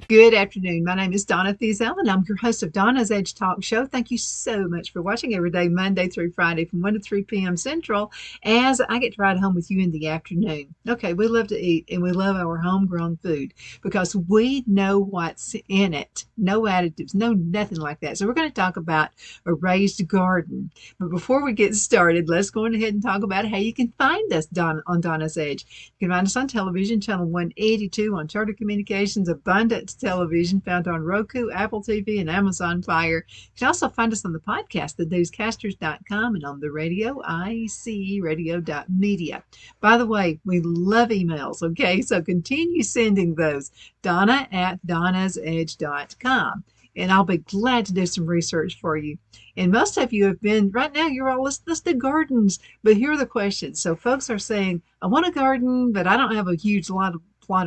Good afternoon. My name is Donna Thiesel, and I'm your host of Donna's Edge Talk Show. Thank you so much for watching every day, Monday through Friday from 1 to 3 p.m. Central, as I get to ride home with you in the afternoon. Okay, we love to eat, and we love our homegrown food because we know what's in it. No additives, no nothing like that. So we're going to talk about a raised garden. But before we get started, let's go ahead and talk about how you can find us on Donna's Edge. You can find us on television, channel 182, on Charter Communications, Abundance Television, found on Roku, Apple TV, and Amazon Fire. You can also find us on the podcast, thenewscasters.com, and on the radio, iecradio.media. By the way, we love emails, okay? So continue sending those. Donna at donnasedge.com. And I'll be glad to do some research for you. And most of you have been, right now, you're all listed gardens. But here are the questions. So folks are saying, I want a garden, but I don't have a huge plot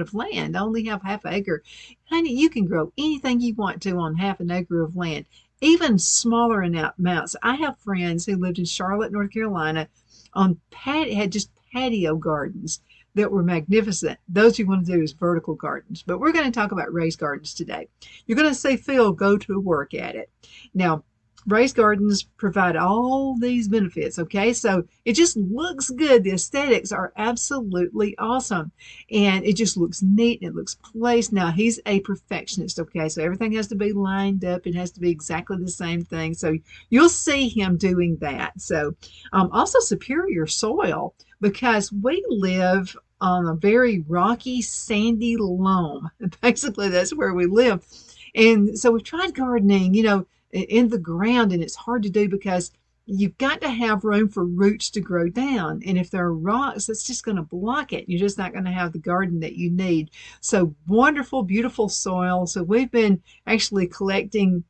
of land. I only have half an acre. Honey, you can grow anything you want to on half an acre of land, even smaller amounts. I have friends who lived in Charlotte, North Carolina, had just patio gardens that were magnificent. Those you want to do is vertical gardens. But we're going to talk about raised gardens today. You're going to say, Phil, go to work at it. Now, raised gardens provide all these benefits, okay? So it just looks good. The aesthetics are absolutely awesome. And it just looks neat. And it looks placed. Now, he's a perfectionist, okay? So everything has to be lined up. It has to be exactly the same thing. So you'll see him doing that. So also superior soil, because we live on a very rocky, sandy loam. Basically, that's where we live. And so we've tried gardening, in the ground, and it's hard to do because you've got to have room for roots to grow down. And if there are rocks, that's just going to block it. You're just not going to have the garden that you need. So wonderful, beautiful soil. So we've been actually collecting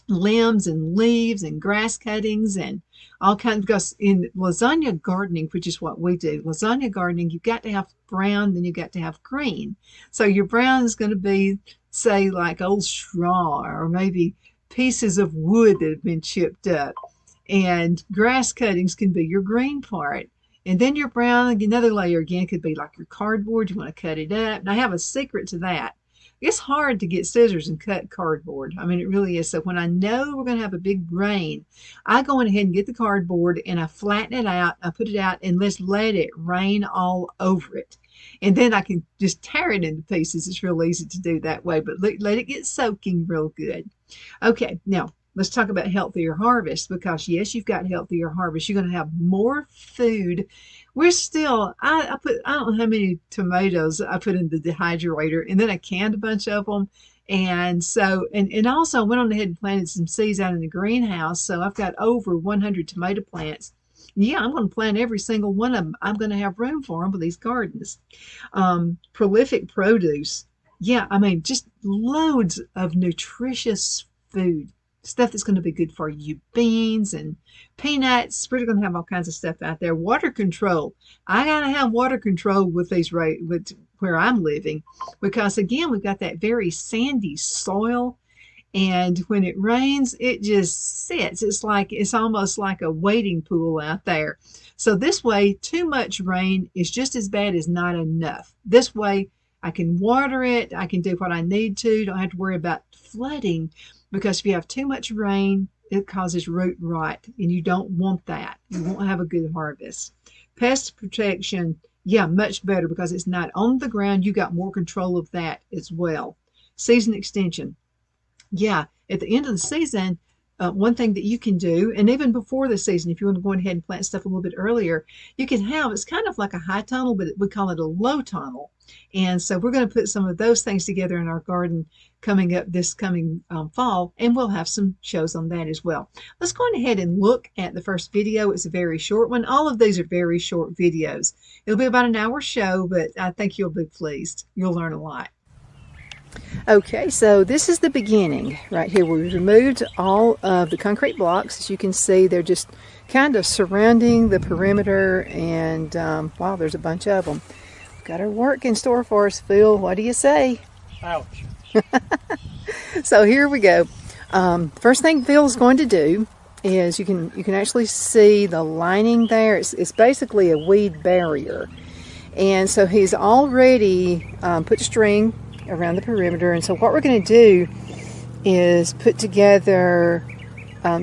limbs and leaves and grass cuttings and all kinds, because in lasagna gardening, which is what we do, lasagna gardening, you've got to have brown, then you've got to have green. So your brown is going to be, say, like old straw or maybe pieces of wood that have been chipped up. And grass cuttings can be your green part. And then your brown, another layer again, could be like your cardboard. You want to cut it up. And I have a secret to that. It's hard to get scissors and cut cardboard. I mean, it really is. So when I know we're going to have a big rain, I go in ahead and get the cardboard and I flatten it out. I put it out and let's let it rain all over it. And then I can just tear it into pieces. It's real easy to do that way, but let it get soaking real good. Okay, now let's talk about healthier harvest, because yes, you've got healthier harvest. You're going to have more food. We're still, I don't know how many tomatoes I put in the dehydrator, and then I canned a bunch of them. And so, and also I went on ahead and planted some seeds out in the greenhouse. So I've got over 100 tomato plants. Yeah, I'm going to plant every single one of them. I'm going to have room for them with these gardens. Prolific produce. Yeah, I mean, just loads of nutritious food. Stuff that's going to be good for you. Beans and peanuts. We're going to have all kinds of stuff out there. Water control. I got to have water control with where I'm living, because again, we've got that very sandy soil. And when it rains, it just sits. It's almost like a wading pool out there. So this way, too much rain is just as bad as not enough. This way, I can water it. I can do what I need to. Don't have to worry about flooding, because if you have too much rain, it causes root rot, and you don't want that. You won't have a good harvest. Pest protection, yeah, much better, because it's not on the ground. You got more control of that as well. Season extension. Yeah, at the end of the season, one thing that you can do, and even before the season, if you want to go ahead and plant stuff a little bit earlier, you can have, it's kind of like a high tunnel, but we call it a low tunnel. And so we're going to put some of those things together in our garden coming up this coming fall, and we'll have some shows on that as well. Let's go ahead and look at the first video. It's a very short one. All of these are very short videos. It'll be about an hour show, but I think you'll be pleased. You'll learn a lot. Okay, so this is the beginning right here. We removed all of the concrete blocks. As you can see, they're just kind of surrounding the perimeter, and wow, there's a bunch of them. We've got our work in store for us, Phil. What do you say? Ouch. So here we go. First thing Phil's going to do is you can actually see the lining there. It's basically a weed barrier. And so he's already put string around the perimeter. And so what we're going to do is put together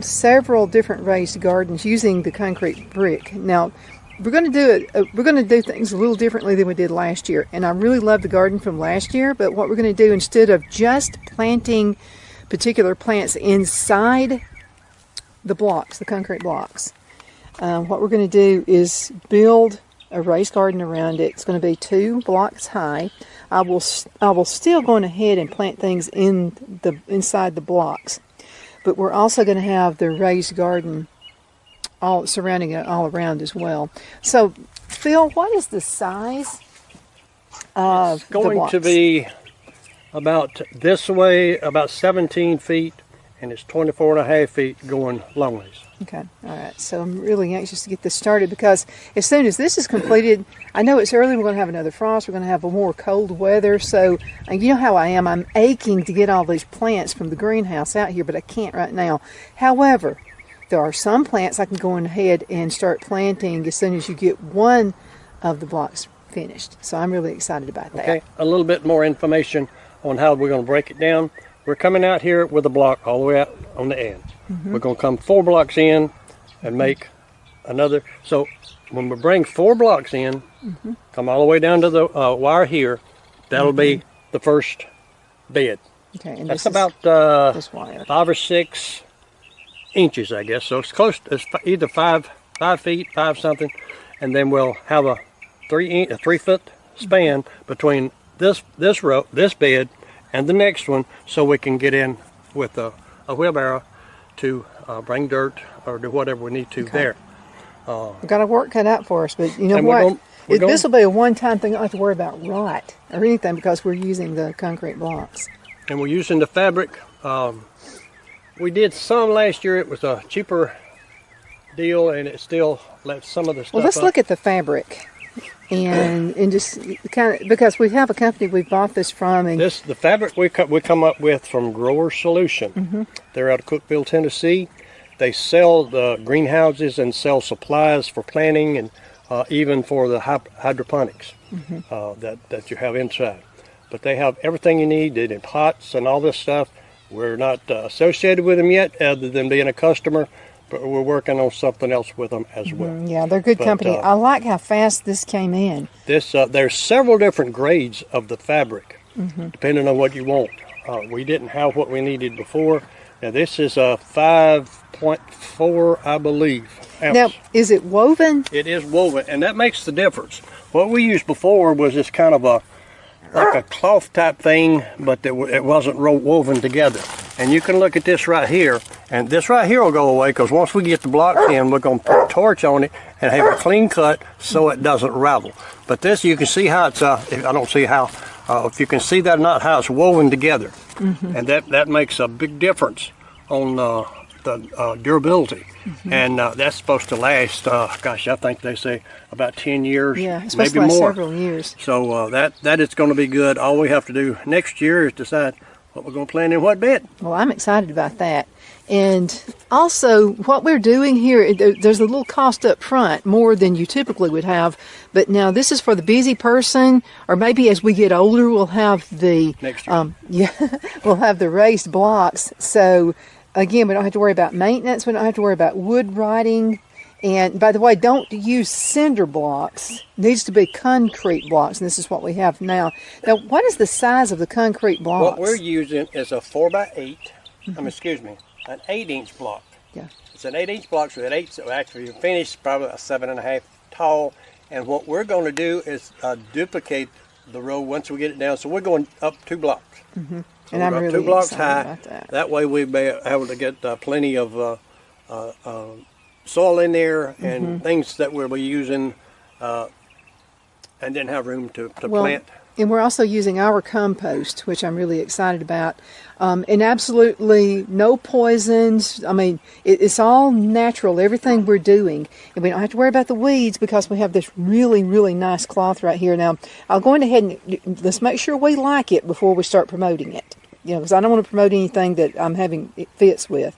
several different raised gardens using the concrete brick. Now, we're going to do it. We're going to do things a little differently than we did last year. And I really love the garden from last year. But what we're going to do, instead of just planting particular plants inside the blocks, the concrete blocks, what we're going to do is build a raised garden around it. It's going to be 2 blocks high. I will still go ahead and plant things inside the blocks, but we're also going to have the raised garden all surrounding it all around as well. So, Phil, what is the size of the blocks? It's going to be about this way, about 17 feet, and it's 24.5 feet going long ways. Okay, all right. So I'm really anxious to get this started, because as soon as this is completed, I know it's early, we're going to have another frost, we're going to have a more cold weather, so you know how I am, I'm aching to get all these plants from the greenhouse out here, but I can't right now. However, there are some plants I can go ahead and start planting as soon as you get one of the blocks finished. So I'm really excited about that. Okay, a little bit more information on how we're going to break it down. We're coming out here with a block all the way out on the end. We're going to come 4 blocks in and make another. So when we bring 4 blocks in, come all the way down to the wire here, that'll be the first bed. Okay, and that's this about this wire. 5 or 6 inches, I guess. So it's close. It's either 5 feet, 5 something, and then we'll have a 3 foot span between this bed and the next one, so we can get in with a wheelbarrow to bring dirt or do whatever we need to there. We've got a work cut out for us, but you know what? This will be a one-time thing. I don't have to worry about rot or anything, because we're using the concrete blocks. And we're using the fabric. We did some last year. It was a cheaper deal, and it still left some of the stuff. Well, let's look at the fabric. And just kind of, because we have a company we bought this from, and the fabric we come up with from Grower Solution. They're out of Cookeville, Tennessee. They sell the greenhouses and sell supplies for planting, and even for the hydroponics that you have inside. But they have everything you need. They have pots and all this stuff. We're not associated with them yet, other than being a customer. But we're working on something else with them as well. Yeah, they're good company. I like how fast this came in. There's several different grades of the fabric, depending on what you want. We didn't have what we needed before. Now this is a 5.4, I believe, ounce. Now, is it woven? It is woven, and that makes the difference. What we used before was this kind of like a cloth type thing, but it wasn't woven together. And you can look at this right here, and this right here will go away, because once we get the blocks in, we're going to put a torch on it and have a clean cut so it doesn't ravel. But this, you can see how it's, I don't see how, if you can see that or not, how it's woven together. And that makes a big difference on the durability. And that's supposed to last, gosh, I think they say about 10 years, yeah, it's maybe supposed to last more. Several years. So that is going to be good. All we have to do next year is decide what we're going to plant in what bed. Well, I'm excited about that. And also, what we're doing here, there's a little cost up front, more than you typically would have. But now this is for the busy person, or maybe as we get older, we'll have the Next year. we'll have the raised blocks. So again, we don't have to worry about maintenance. We don't have to worry about wood rotting. And by the way, don't use cinder blocks. It needs to be concrete blocks, and this is what we have now. Now, what is the size of the concrete blocks? What we're using is a 4x8, excuse me, an 8-inch block. Yeah. It's an 8-inch block, so actually you finish probably a 7.5 tall. And what we're going to do is duplicate the row once we get it down. So we're going up 2 blocks. So and I'm really 2 blocks excited high. about that. That way we'll be able to get plenty of soil in there and things that we'll be using, and then have room to plant. And we're also using our compost, which I'm really excited about. And absolutely no poisons. I mean, it's all natural, everything we're doing. And we don't have to worry about the weeds, because we have this really, really nice cloth right here. Now, I'll go ahead and let's make sure we like it before we start promoting it. You know, because I don't want to promote anything that I'm having it fits with.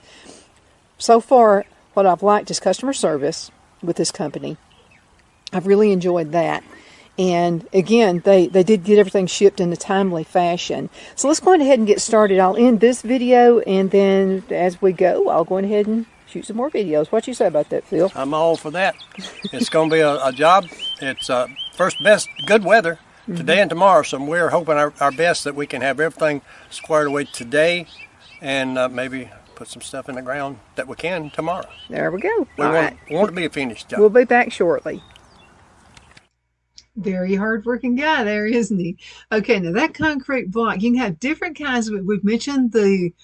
So far, what I've liked is customer service with this company. I've really enjoyed that. And again, they did get everything shipped in a timely fashion. So let's go ahead and get started. I'll end this video, and then as we go, I'll go ahead and shoot some more videos. What you say about that, Phil? I'm all for that. It's going to be a job. It's first best good weather today and tomorrow, so we're hoping our best that we can have everything squared away today, and maybe put some stuff in the ground that we can tomorrow. There we go. We want it to be a finished job. We'll be back shortly. Very hard-working guy there, isn't he? Okay, now that concrete block, you can have different kinds of it. We've mentioned the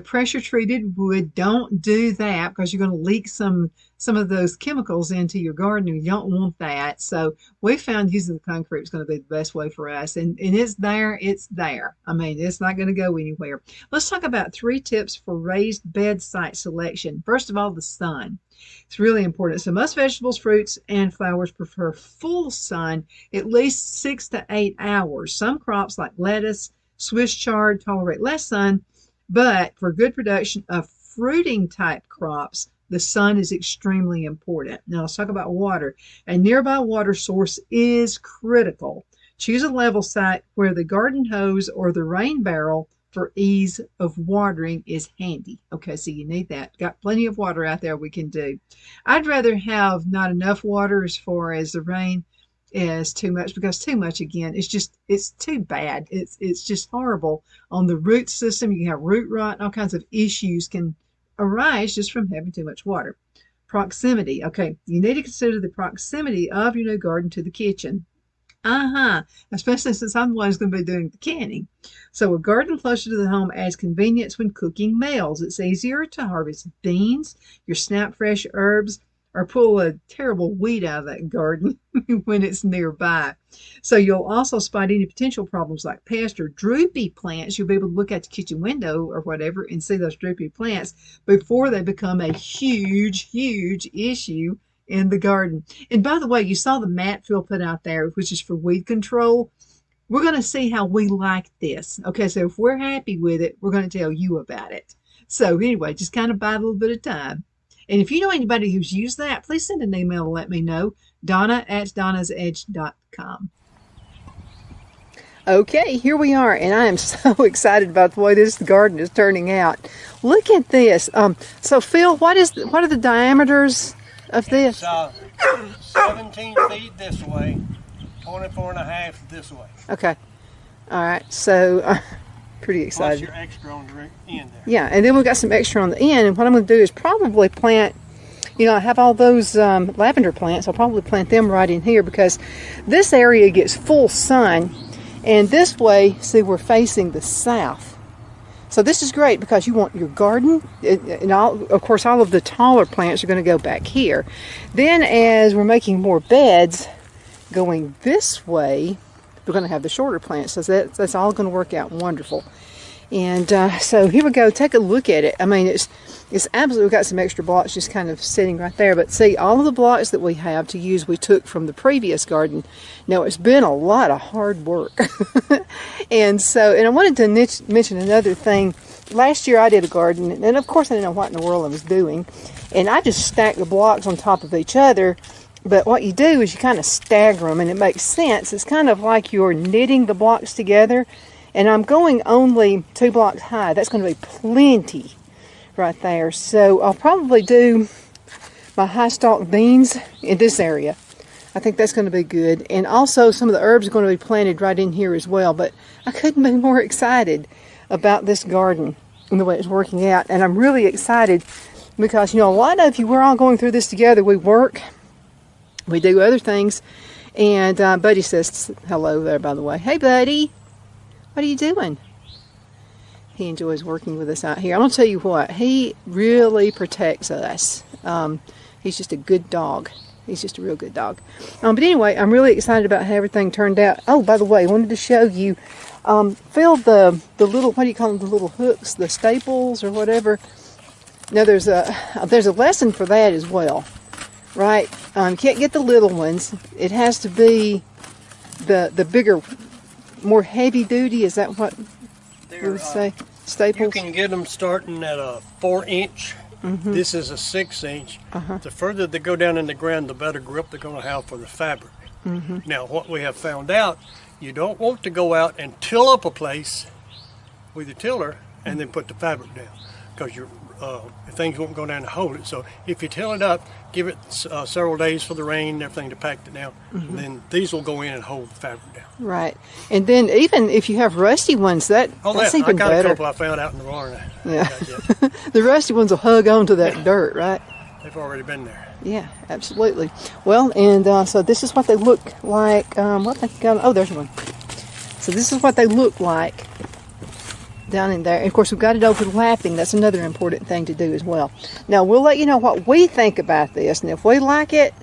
pressure-treated wood. Don't do that because you're going to leak some of those chemicals into your garden. You don't want that. So we found using the concrete is going to be the best way for us. And it's there. It's there. I mean, it's not going to go anywhere. Let's talk about 3 tips for raised bed site selection. First of all, the sun. It's really important. So most vegetables, fruits, and flowers prefer full sun, at least 6 to 8 hours. Some crops like lettuce, Swiss chard tolerate less sun, but for good production of fruiting type crops, the sun is extremely important. Now let's talk about water. A nearby water source is critical. Choose a level site where the garden hose or the rain barrel for ease of watering is handy. Okay, so you need that. Got plenty of water out there we can do. I'd rather have not enough water as far as the rain is too much, because too much, again, it's too bad. It's just horrible on the root system. You can have root rot, and all kinds of issues can arise just from having too much water. Proximity. Okay, you need to consider the proximity of your new garden to the kitchen. Especially since I'm the one who's going to be doing the canning. So a garden closer to the home adds convenience when cooking meals. It's easier to harvest beans, your snap fresh herbs, or pull a terrible weed out of that garden when it's nearby. So you'll also spot any potential problems like pest or droopy plants. You'll be able to look out the kitchen window or whatever and see those droopy plants before they become a huge, huge issue in the garden. And by the way, you saw the mat Phil put out there, which is for weed control. We're going to see how we like this. Okay, so if we're happy with it, we're going to tell you about it. So anyway, just kind of buy a little bit of time. And if you know anybody who's used that, please send an email to let me know. Donna@donnasedge.com. Okay, here we are, and I am so excited about the way this garden is turning out. Look at this. So Phil, what are the diameters of this? It's 17 feet this way, 24.5 this way. Okay. All right. So pretty excited. Plus your extra on the end there. Yeah, and then we've got some extra on the end. And what I'm going to do is probably plant, I have all those lavender plants. I'll probably plant them right in here because this area gets full sun. And this way, see, we're facing the south. So this is great because you want your garden, and of course all of the taller plants are going to go back here. Then as we're making more beds going this way, we're going to have the shorter plants. So that's all going to work out wonderful. And so here we go. Take a look at it. I mean, it's absolutely, we've got some extra blocks just kind of sitting right there. But see, all of the blocks that we have to use, we took from the previous garden. Now, it's been a lot of hard work. And I wanted to mention another thing. Last year I did a garden, and of course I didn't know what in the world I was doing. And I just stacked the blocks on top of each other. But what you do is you kind of stagger them, and it makes sense. It's kind of like you're knitting the blocks together. And I'm going only 2 blocks high. That's going to be plenty right there. So I'll probably do my high stalk beans in this area. I think that's going to be good. And also some of the herbs are going to be planted right in here as well. But I couldn't be more excited about this garden and the way it's working out. And I'm really excited because, a lot of you, we're all going through this together. We work, we do other things. And Buddy says hello there, by the way. Hey, Buddy. What are you doing? He enjoys working with us out here. I'm going to tell you what, he really protects us. He's just a good dog. He's just a real good dog. But anyway, I'm really excited about how everything turned out. Oh, by the way, I wanted to show you, Phil, the little, what do you call them, the little hooks, the staples or whatever. Now, there's a lesson for that as well, right? You can't get the little ones. It has to be the bigger, more heavy duty. Is that what you would say? Staples? You can get them starting at a 4-inch. Mm-hmm. This is a 6-inch. Uh-huh. The further they go down in the ground, the better grip they're going to have for the fabric. Now, what we have found out, you don't want to go out and till up a place with your tiller and then put the fabric down, because things won't go down to hold it. So if you till it up, give it several days for the rain and everything to pack it down, then these will go in and hold the fabric down. Right. And then even if you have rusty ones, that's even better. I got a couple I found out in the barn. Yeah. The rusty ones will hug onto that dirt, right? They've already been there. Yeah, absolutely. Well, and so this is what they look like. There's one. So this is what they look like down in there. And of course, we've got it overlapping. That's another important thing to do as well. Now, we'll let you know what we think about this. And if we like it,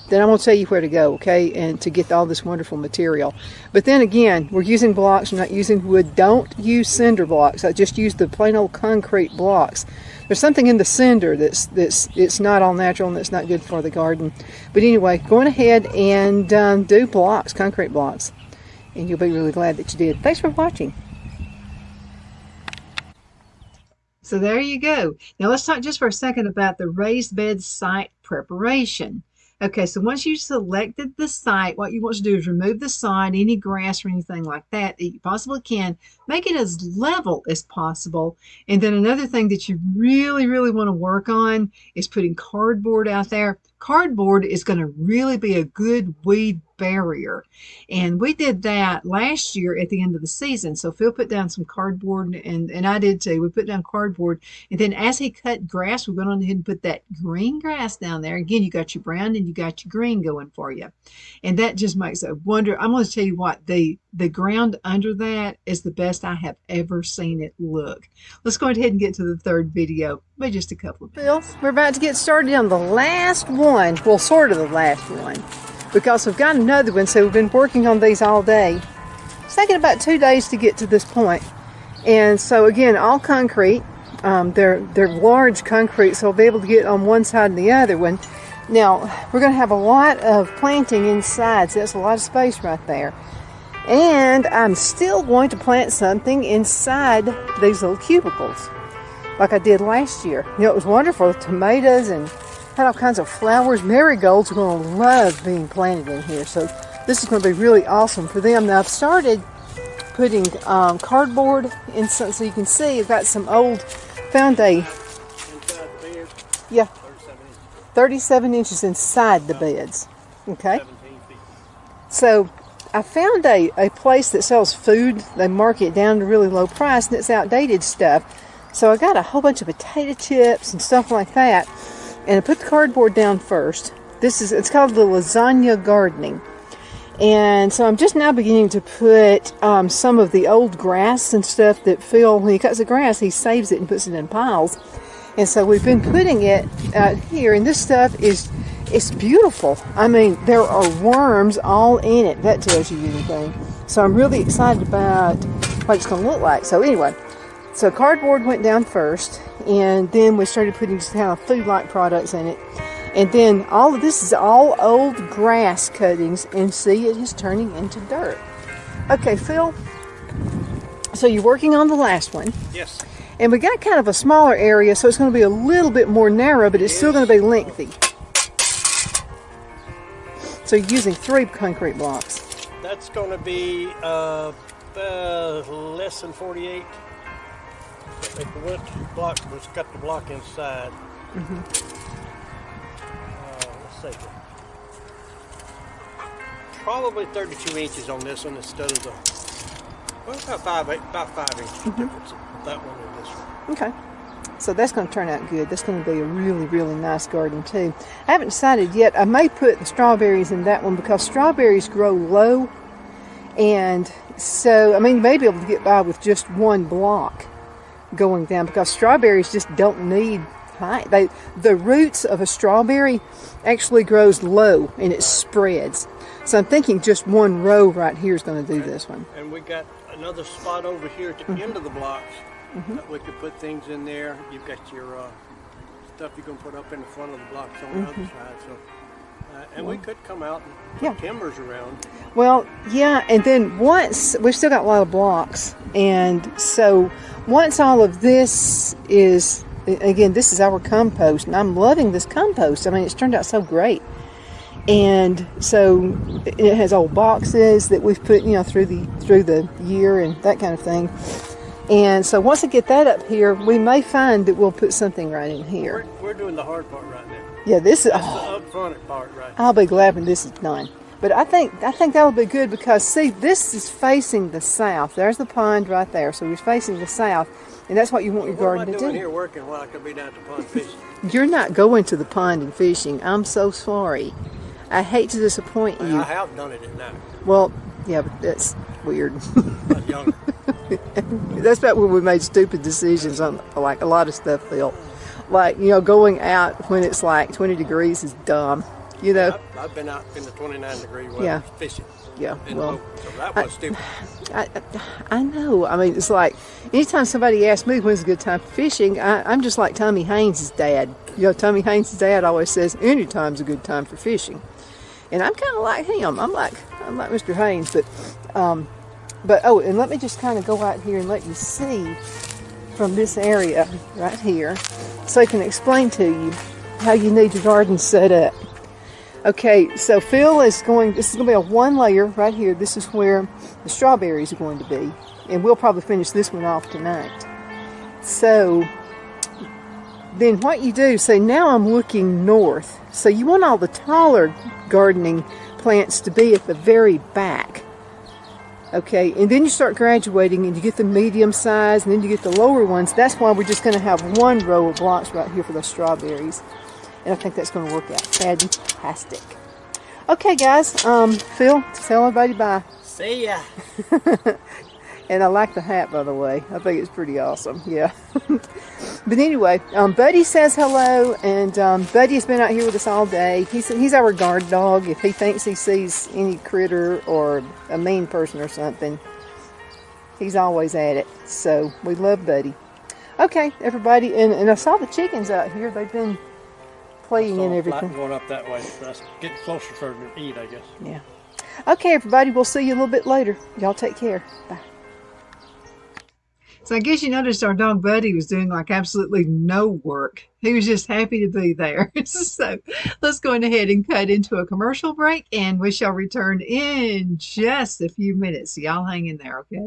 then I'm going to tell you where to go, okay, and to get all this wonderful material. But then again, we're using blocks. We're not using wood. Don't use cinder blocks. I just use the plain old concrete blocks. There's something in the cinder it's not all natural and it's not good for the garden. But anyway, going ahead and do blocks, concrete blocks. And you'll be really glad that you did. Thanks for watching. So there you go. Now let's talk just for a second about the raised bed site preparation. Okay, so once you've selected the site, what you want to do is remove the sod, any grass or anything like that you possibly can. Make it as level as possible. And then another thing that you really, really want to work on is putting cardboard out there. Cardboard is going to really be a good weed barrier. And we did that last year at the end of the season. So Phil put down some cardboard, and I did too. We put down cardboard. And then as he cut grass, we went on ahead and put that green grass down there. Again, you got your brown and you got your green going for you. And that just makes a wonder. I'm going to tell you what, the ground under that is the best I have ever seen it look. Let's go ahead and get to the third video. Maybe just a couple of minutes. Phil, we're about to get started on the last one. Well, sort of the last one, because we've got another one. So we've been working on these all day. It's taken about 2 days to get to this point. And so again, all concrete. They're large concrete, so we'll be able to get on one side and the other one. Now, we're going to have a lot of planting inside, so that's a lot of space right there. And I'm still going to plant something inside these little cubicles, like I did last year. You know, it was wonderful. Tomatoes and had all kinds of flowers. Marigolds are going to love being planted in here. So this is going to be really awesome for them. Now, I've started putting cardboard in, so you can see I've got some old, found a, yeah, 37 inches inside the beds. Okay. So I found a place that sells food. They mark it down to a really low price, and it's outdated stuff. So I got a whole bunch of potato chips and stuff like that. And I put the cardboard down first. It's called the lasagna gardening. And so I'm just now beginning to put some of the old grass and stuff that Phil, when he cuts the grass, he saves it and puts it in piles. And so we've been putting it out here, and this stuff it's beautiful. I mean, there are worms all in it. That tells you anything. So I'm really excited about what it's going to look like. So anyway, so cardboard went down first, and then we started putting some kind of food-like products in it. And then all of this is all old grass cuttings, and see, it is turning into dirt. Okay, Phil, so you're working on the last one. Yes. And we got kind of a smaller area, so it's going to be a little bit more narrow, but it's still going to be lengthy. So you're using 3 concrete blocks. That's going to be less than 48. If the wood block was cut the block inside. Let's see. Probably 32 inches on this one instead of the, well, about 5 inches difference. That one and this one. Okay. So that's going to turn out good. That's going to be a really, really nice garden too. I haven't decided yet. I may put the strawberries in that one because strawberries grow low. And so, I mean, you may be able to get by with just 1 block going down because strawberries just don't need height. The roots of a strawberry actually grows low and it spreads. So I'm thinking just 1 row right here is going to do this one. And we got another spot over here at the end of the blocks that we could put things in there. You've got your stuff you're going to put up in the front of the blocks on the other side. So, and we could come out and put timbers around. Well, yeah, and then once, we've still got a lot of blocks, and so once all of this is, again, this is our compost, and I'm loving this compost. I mean, it's turned out so great. And so it has old boxes that we've put, through the year and that kind of thing. And so once I get that up here, we may find that we'll put something right in here. We're doing the hard part right now. Yeah, this is. That's the upfront part right now. I'll be glad when this is done. But I think that'll be good because, see, this is facing the south. There's the pond right there. So we're facing the south. And that's what you want your garden to do. What am I doing here working while I could be down at the pond fishing? You're not going to the pond and fishing. I'm so sorry. I hate to disappoint you. I have done it at night. Well, yeah, but that's weird. I was younger. That's about when we made stupid decisions on like a lot of stuff, Phil. Like, going out when it's like 20 degrees is dumb. I've been out in the 29-degree weather fishing. Yeah, well, so that was stupid. I know. I mean, it's like anytime somebody asks me when's a good time for fishing, I'm just like Tommy Haynes' dad. Tommy Haynes' dad always says anytime's a good time for fishing, and I'm kind of like him. I'm like Mr. Haynes, but and let me just kind of go out here and let you see from this area right here, so I can explain to you how you need your garden set up. Okay, so Phil this is going to be a one layer right here. This is where the strawberries are going to be. And we'll probably finish this one off tonight. So, then what you do, so now I'm looking north. So you want all the taller gardening plants to be at the very back. Okay, and then you start graduating and you get the medium size and then you get the lower ones. That's why we're just going to have one row of blocks right here for the strawberries. And I think that's going to work out fantastic. Okay, guys. Phil, tell everybody bye. See ya. And I like the hat, by the way. I think it's pretty awesome. Yeah. But anyway, Buddy says hello, and Buddy has been out here with us all day. He's our guard dog. If he thinks he sees any critter or a mean person or something, he's always at it. So we love Buddy. Okay, everybody. And I saw the chickens out here. They've been playing and everything. Going up that way. That's getting closer for them to eat, I guess. Yeah. Okay, everybody. We'll see you a little bit later. Y'all take care. Bye. So I guess you noticed our dog Buddy was doing like absolutely no work. He was just happy to be there. So let's go ahead and cut into a commercial break, and we shall return in just a few minutes. So y'all hang in there, okay?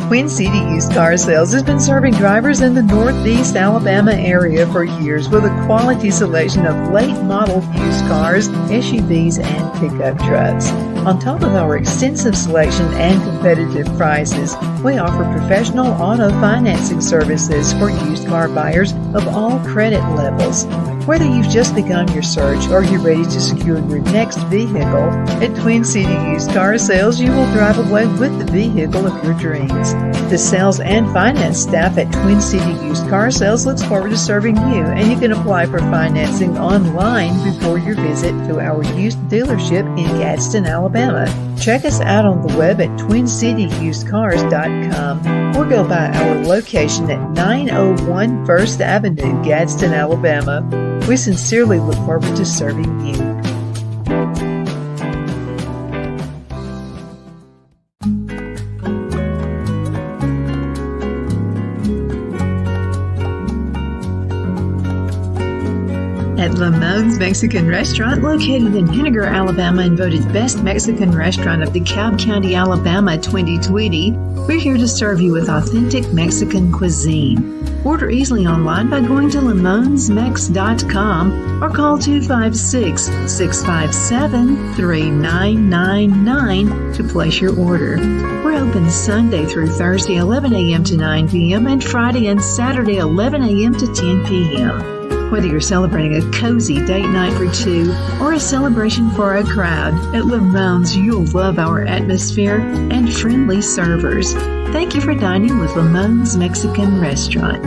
Twin City Used Car Sales has been serving drivers in the Northeast Alabama area for years with a quality selection of late model used cars, SUVs, and pickup trucks. On top of our extensive selection and competitive prices, we offer professional auto financing services for used car buyers of all credit levels. Whether you've just begun your search or you're ready to secure your next vehicle, at Twin City Used Car Sales, you will drive away with the vehicle of your dreams. The sales and finance staff at Twin City Used Car Sales looks forward to serving you, and you can apply for financing online before your visit to our used dealership in Gadsden, Alabama. Check us out on the web at twincityusedcars.com or go by our location at 901 First Avenue, Gadsden, Alabama. We sincerely look forward to serving you. At Lamone's Mexican Restaurant, located in Henniger, Alabama, and voted Best Mexican Restaurant of DeKalb County, Alabama 2020, we're here to serve you with authentic Mexican cuisine. Order easily online by going to lamonsmex.com or call 256-657-3999 to place your order. We're open Sunday through Thursday 11 a.m. to 9 p.m. and Friday and Saturday 11 a.m. to 10 p.m. Whether you're celebrating a cozy date night for two or a celebration for a crowd, at Lamone's you'll love our atmosphere and friendly servers. Thank you for dining with Lamone's Mexican Restaurant.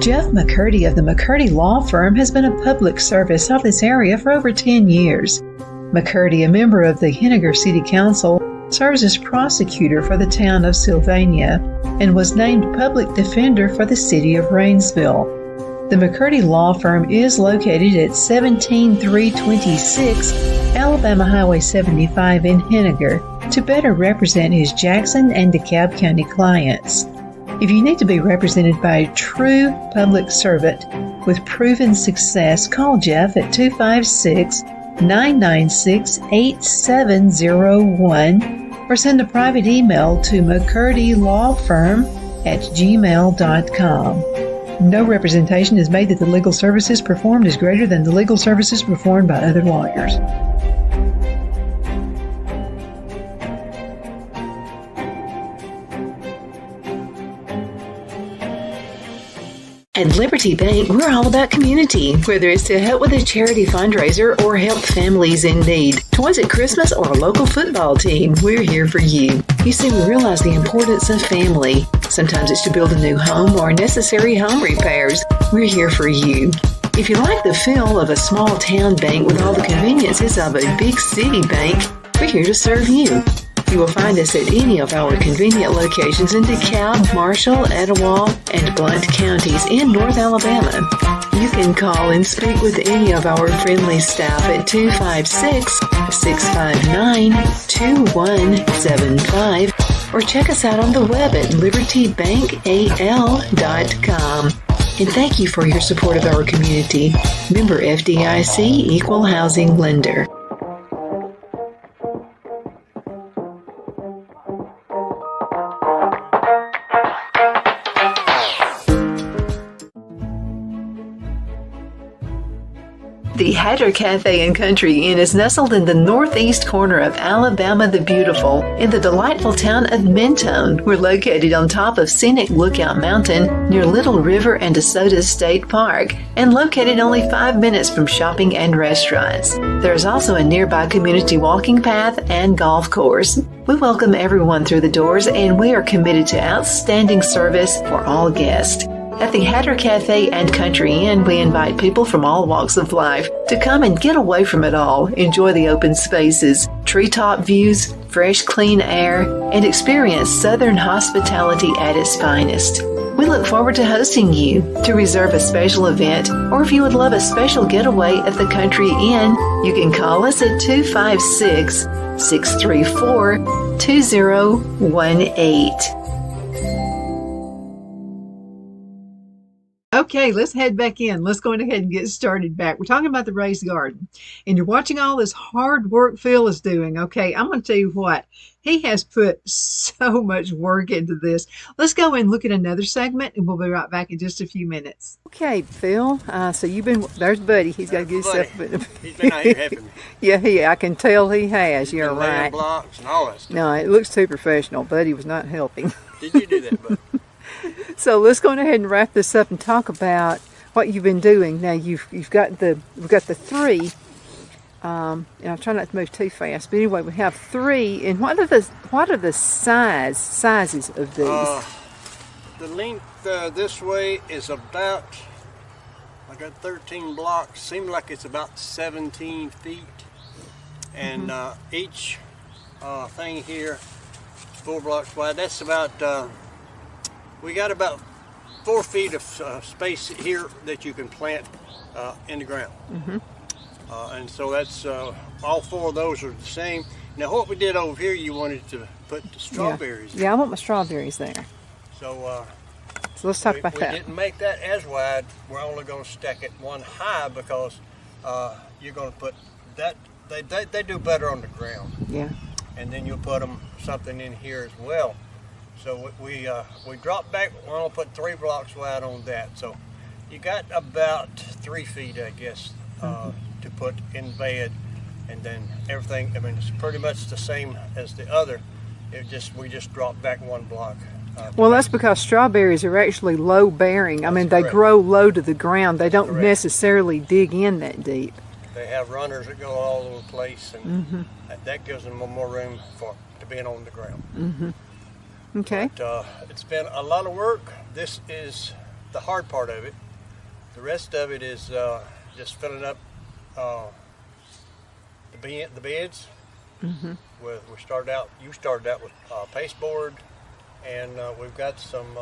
Jeff McCurdy of the McCurdy Law Firm has been a public service of this area for over 10 years. McCurdy, a member of the Henniger City Council, serves as prosecutor for the town of Sylvania and was named public defender for the city of Rainsville. The McCurdy Law Firm is located at 17326 Alabama Highway 75 in Henniger to better represent his Jackson and DeKalb County clients. If you need to be represented by a true public servant with proven success, call Jeff at 256-996-8701 or send a private email to mccurdy.lawfirm@gmail.com. No representation is made that the legal services performed is greater than the legal services performed by other lawyers. At Liberty Bank, we're all about community, whether it's to help with a charity fundraiser or help families in need. Toys at Christmas or a local football team, we're here for you. You see, we realize the importance of family. Sometimes it's to build a new home or necessary home repairs. We're here for you. If you like the feel of a small town bank with all the conveniences of a big city bank, we're here to serve you. You will find us at any of our convenient locations in DeKalb, Marshall, Etowah, and Blount counties in North Alabama. You can call and speak with any of our friendly staff at 256-659-2175 or check us out on the web at libertybankal.com. And thank you for your support of our community. Member FDIC Equal Housing Lender. The Hatter Cafe and Country Inn is nestled in the northeast corner of Alabama the Beautiful in the delightful town of Mentone. We're located on top of scenic Lookout Mountain near Little River and DeSoto State Park and located only 5 minutes from shopping and restaurants. There is also a nearby community walking path and golf course. We welcome everyone through the doors and we are committed to outstanding service for all guests. At the Hatter Cafe and Country Inn, we invite people from all walks of life to come and get away from it all, enjoy the open spaces, treetop views, fresh, clean air, and experience Southern hospitality at its finest. We look forward to hosting you. To reserve a special event, or if you would love a special getaway at the Country Inn, you can call us at 256-634-2018. Okay, let's head back in. Let's go ahead and get started back. We're talking about the raised garden. And you're watching all this hard work Phil is doing. Okay, I'm going to tell you what. He has put so much work into this. Let's go and look at another segment, and we'll be right back in just a few minutes. Okay, Phil. So you've been, there's Buddy. He's got to get himself. He's been out here helping me. Yeah, I can tell he has. You're right. Blocks and all that stuff. No, it looks too professional. Buddy was not helping. Did you do that, Bud? So let's go ahead and wrap this up and talk about what you've been doing. Now we've got the three, and I'm trying not to move too fast. But anyway, we have three. And what are the sizes of these? The length this way is about. I got 13 blocks. Seems like it's about 17 feet, and each thing here is 4 blocks wide. That's about. We got about 4 feet of space here that you can plant in the ground. And so that's all 4 of those are the same. Now what we did over here, you wanted to put the strawberries. Yeah, I want my strawberries there. So let's talk about that. We didn't make that as wide. We're only going to stack it one high because you're going to put that. They do better on the ground. Yeah. And then you'll put them something in here as well. So we dropped back. We're going to put 3 blocks wide on that. So you got about 3 feet, I guess, to put in bed, and then everything. I mean, it's pretty much the same as the other. We just dropped back 1 block. Well, that's because strawberries are actually low bearing. I mean, they grow low to the ground. They don't necessarily dig in that deep. They have runners that go all over the place, and that gives them more room to being on the ground. Okay. But, it's been a lot of work. This is the hard part of it. The rest of it is just filling up the beds. You started out with pasteboard, and we've got some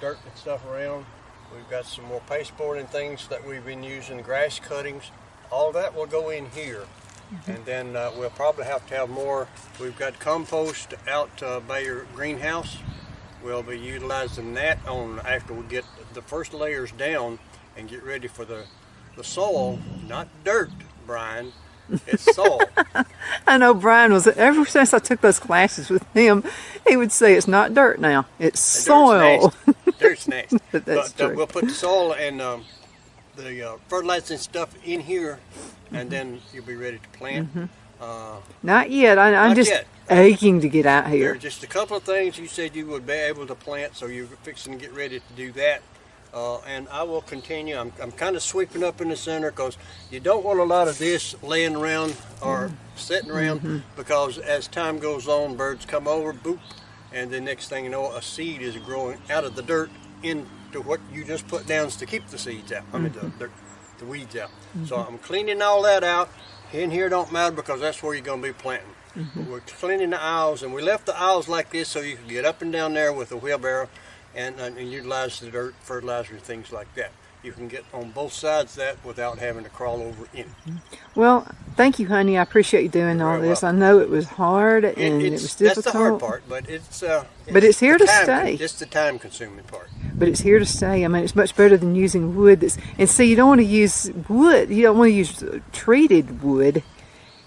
dirt and stuff around. We've got some more pasteboard and things that we've been using, grass cuttings. All that will go in here. And then we'll probably have to have more. We've got compost out by your greenhouse. We'll be utilizing that on after we get the first layers down and get ready for the soil, not dirt, Brian. It's soil. I know Brian was, ever since I took those classes with him, he would say it's not dirt now, it's soil. Dirt's nasty. That's But true. we'll put the soil and the fertilizing stuff in here, and then you'll be ready to plant. Not yet. I'm Not just yet. aching to get out There are here. just a couple of things you said you would be able to plant, so you're fixing to get ready to do that. And I will continue. I'm kind of sweeping up in the center because you don't want a lot of this laying around or sitting around, because as time goes on, birds come over, boop, and the next thing you know, a seed is growing out of the dirt into what you just put down to keep the seeds out. I mean, the weeds out. So I'm cleaning all that out. In here don't matter because that's where you're going to be planting. But we're cleaning the aisles, and we left the aisles like this so you can get up and down there with a wheelbarrow and utilize the dirt, fertilizer, and things like that. You can get on both sides of that without having to crawl over in. Well, thank you, honey. I appreciate you doing all very this. welcome. I know it was hard and it was difficult. That's the hard part, but it's here the to stay. It's the time-consuming part. But it's here to stay. I mean, it's much better than using wood. And see, you don't want to use wood. You don't want to use treated wood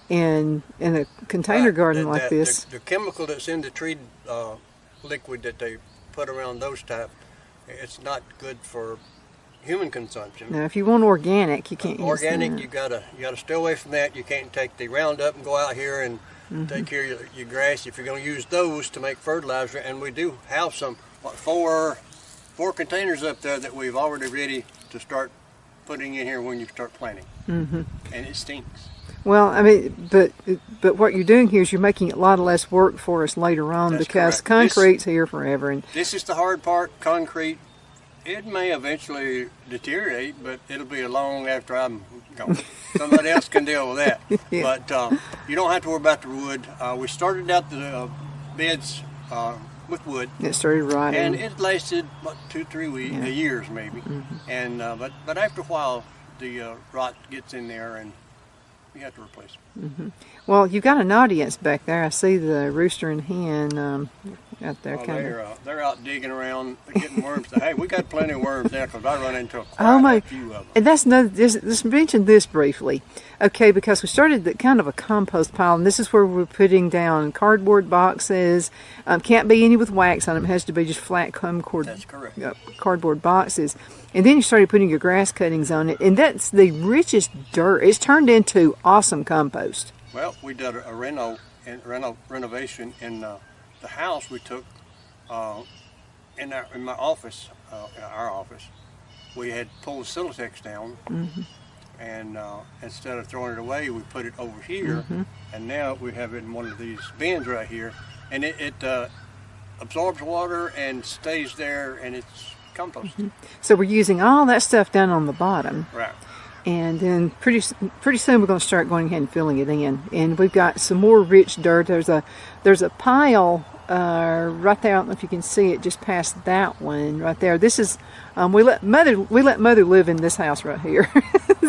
in a container garden like this. The chemical that's in the treated liquid that they put around those type, it's not good for human consumption. Now, if you want organic, you can't use Organic, that. you gotta stay away from that. You can't take the Roundup and go out here and take care of your grass if you're going to use those to make fertilizer. And we do have some four containers up there that we've already ready to start putting in here when you start planting. And it stinks. Well, I mean, but what you're doing here is you're making it a lot less work for us later on. That's because correct. concrete's here forever. And This is the hard part. Concrete, it may eventually deteriorate, but it'll be long after I'm gone. Somebody else can deal with that. Yeah. But you don't have to worry about the wood. We started out the beds with wood, it started rotting. and it lasted about 2-3 weeks, years maybe. And but after a while, the rot gets in there, and you have to replace it. Well, you've got an audience back there. I see the rooster and hen out there. Oh, they're out digging around, getting worms. Hey, we got plenty of worms now because I run into Oh a few of them. And that's another. Just mention this briefly, okay? Because we started kind of a compost pile, and this is where we're putting down cardboard boxes. Can't be any with wax on them. It has to be just flat That's correct. cardboard boxes. And then you started putting your grass cuttings on it, and that's the richest dirt. It's turned into awesome compost. Well, we did a renovation in the house. We took in my office, in our office. We had pulled the Silatex down, and instead of throwing it away, we put it over here, and now we have it in one of these bins right here, and it absorbs water and stays there, and it's compost. So we're using all that stuff down on the bottom. Right. And then pretty soon we're going to start going ahead and filling it in. And we've got some more rich dirt. There's a pile right there. I don't know if you can see it, just past that one right there. This is we let mother live in this house right here.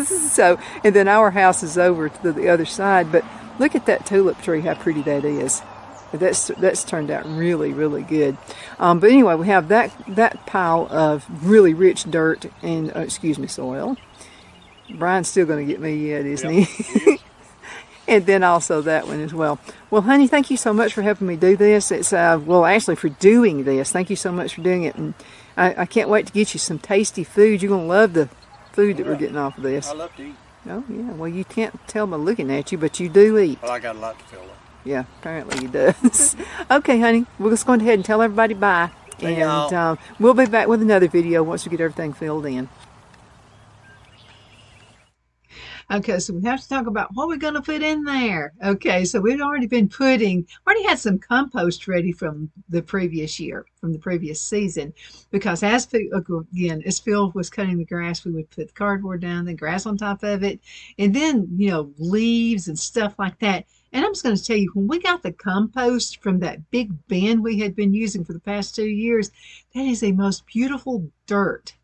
So, and then our house is over to the other side. But look at that tulip tree, how pretty that is. That's turned out really, really good. But anyway, we have that pile of really rich dirt and soil. Brian's still going to get me yet, isn't he? And then also that one as well. Well, honey, thank you so much for helping me do this. It's actually for doing this. Thank you so much for doing it, and I can't wait to get you some tasty food. You're going to love the food that we're getting off of this. I love to eat. Oh yeah. Well, you can't tell by looking at you, but you do eat. Well, I got a lot to fill up. Yeah, apparently he does. Okay, honey, we're just going ahead and tell everybody bye. See y'all. And we'll be back with another video once we get everything filled in. Okay, so we have to talk about what we're going to put in there. Okay, so we've already had some compost ready from the previous year, from the previous season, because as Phil was cutting the grass, we would put the cardboard down, then grass on top of it, and then, leaves and stuff like that. And I'm just going to tell you, when we got the compost from that big bin we had been using for the past 2 years, that is the most beautiful dirt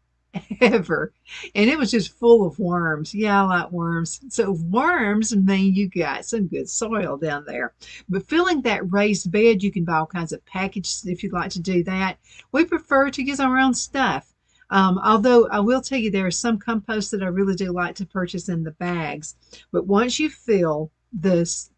ever. And it was just full of worms. Yeah, I like worms. So worms mean you got some good soil down there. But filling that raised bed, you can buy all kinds of packages if you'd like to do that. We prefer to use our own stuff. Although I will tell you there are some compost that I really do like to purchase in the bags. But once you fill the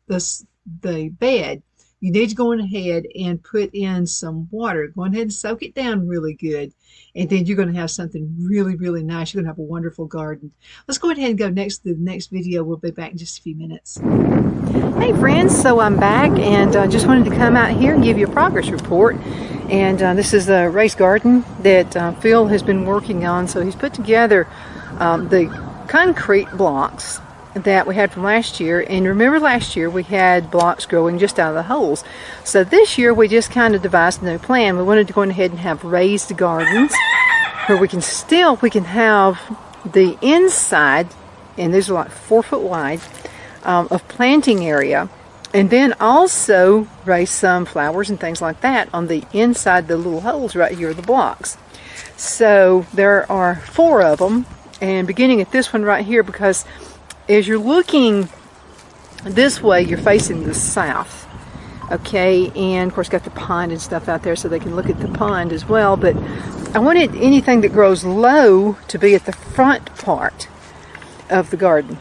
bed, you need to go on ahead and put in some water. Go ahead and soak it down really good. And then you're going to have something really, really nice. You're going to have a wonderful garden. Let's go ahead and go next to the next video. We'll be back in just a few minutes. Hey friends, so I'm back and just wanted to come out here and give you a progress report. And this is a raised garden that Phil has been working on. So he's put together the concrete blocks that we had from last year. And remember last year we had blocks growing just out of the holes. So this year we just kind of devised a new plan. We wanted to go ahead and have raised gardens where we can have the inside, and these are like 4 foot wide, of planting area, and then also raise some flowers and things like that on the inside, the little holes right here, the blocks. So there are 4 of them, and beginning at this one right here, because as you're looking this way, you're facing the south. Okay, and of course got the pond and stuff out there so they can look at the pond as well, but I wanted anything that grows low to be at the front part of the garden.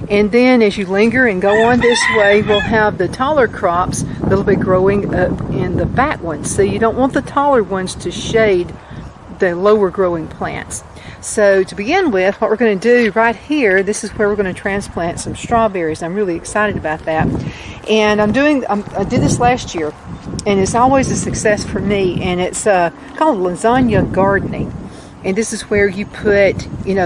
And then as you linger and go on this way, we'll have the taller crops that'll be growing up in the back ones. So you don't want the taller ones to shade the lower growing plants. So to begin with, what we're going to do right here, this is where we're going to transplant some strawberries. I'm really excited about that. And I did this last year, and it's always a success for me, and it's called lasagna gardening. And this is where you put,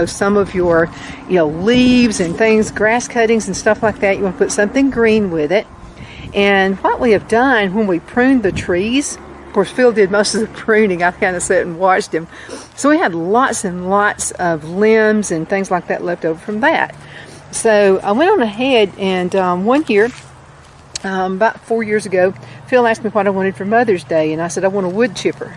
some of your, leaves and things, grass cuttings and stuff like that. You want to put something green with it. And what we have done when we pruned the trees, of course, Phil did most of the pruning. I kind of sat and watched him. So we had lots and lots of limbs and things like that left over from that. So I went on ahead and one year, about 4 years ago, Phil asked me what I wanted for Mother's Day. And I said, I want a wood chipper.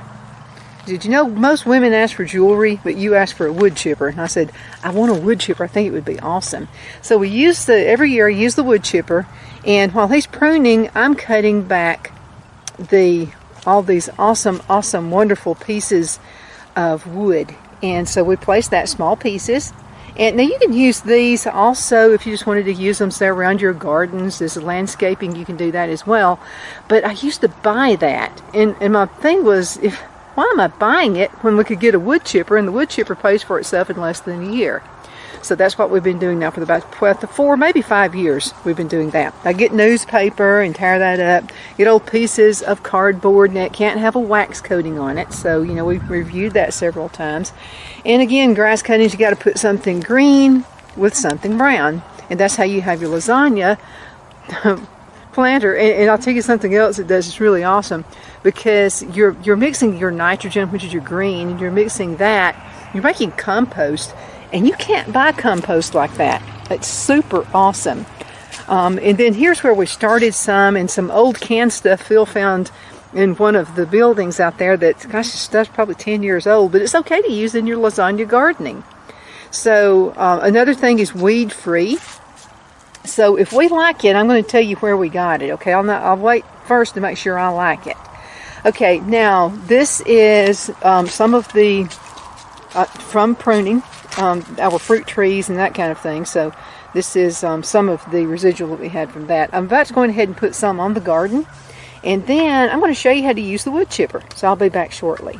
Did you know most women ask for jewelry, but you ask for a wood chipper? And I said, I want a wood chipper. I think it would be awesome. So we use every year I use the wood chipper, and while he's pruning, I'm cutting back all these awesome, wonderful pieces of wood. And so we place that small pieces. And now you can use these also if you just wanted to use them, say, around your gardens as landscaping. You can do that as well. But I used to buy that, and my thing was, why am I buying it when we could get a wood chipper, and the wood chipper pays for itself in less than a year? So that's what we've been doing now for about 4, maybe 5 years. We've been doing that. I get newspaper and tear that up, get old pieces of cardboard, and it can't have a wax coating on it. So, we've reviewed that several times. And again, grass cuttings, you got to put something green with something brown. And that's how you have your lasagna planter. And I'll tell you something else it does. It's really awesome, because you're mixing your nitrogen, which is your green, and you're mixing that. You're making compost, and you can't buy compost like that. It's super awesome. And then here's where we started and some old canned stuff Phil found in one of the buildings out there that's probably 10 years old, but it's okay to use in your lasagna gardening. So another thing is weed free. So if we like it, I'm going to tell you where we got it, okay? I'll wait first to make sure I like it. Okay, now this is some of the, from pruning, our fruit trees and that kind of thing. So this is some of the residual that we had from that. I'm about to go ahead and put some on the garden. And then I'm going to show you how to use the wood chipper. So I'll be back shortly.